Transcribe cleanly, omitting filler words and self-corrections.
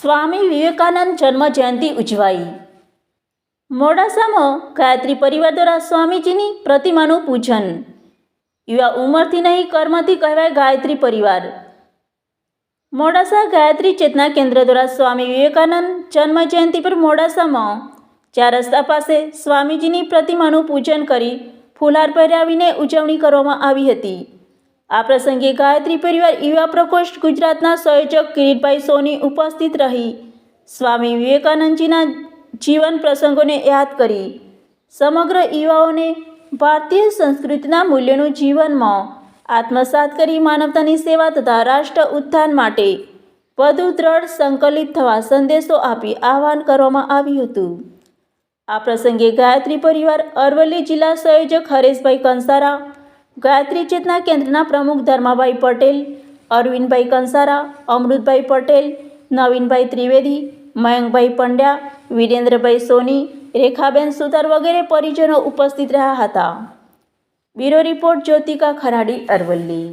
સ્વામી વિવેકાનંદ જન્મ જયંતિ ઉજવાઈ। મોડાસામાં ગાયત્રી પરિવાર દ્વારા સ્વામીજીની પ્રતિમાનું પૂજન। યુવા ઉંમરથી નહીં કર્મથી કહેવાય ગાયત્રી પરિવાર। મોડાસા ગાયત્રી ચેતના કેન્દ્ર દ્વારા સ્વામી વિવેકાનંદ જન્મ જયંતિ પર મોડાસામાં 4 રસ્તા પાસે સ્વામીજીની પ્રતિમાનું પૂજન કરી ફૂલહાર પહેરાવીને ઉજવણી કરવામાં આવી હતી। આ પ્રસંગે ગાયત્રી પરિવાર યુવા પ્રકોષ્ઠ ગુજરાતના સંયોજક કિરીટભાઈ સોની ઉપસ્થિત રહી સ્વામી વિવેકાનંદજીના જીવન પ્રસંગોને યાદ કરી સમગ્ર યુવાઓને ભારતીય સંસ્કૃતિના મૂલ્યોનું જીવનમાં આત્મસાત કરી માનવતાની સેવા તથા રાષ્ટ્ર ઉત્થાન માટે વધુ દ્રઢ સંકલિત થવા સંદેશો આપી આહ્વાન કરવામાં આવ્યું હતું। આ પ્રસંગે ગાયત્રી પરિવાર અરવલ્લી જિલ્લા સંયોજક હરેશભાઈ કંસારા, ગાયત્રી ચેતના કેન્દ્રના પ્રમુખ ધર્માભાઈ પટેલ, અરવિંદભાઈ કંસારા, અમૃતભાઈ પટેલ, નવીનભાઈ ત્રિવેદી, મયંકભાઈ પંડ્યા, વિરેન્દ્રભાઈ સોની, રેખાબેન સુતાર વગેરે પરિજનો ઉપસ્થિત રહ્યા હતા। Bureau report Jyothika Kharadi, Aravalli.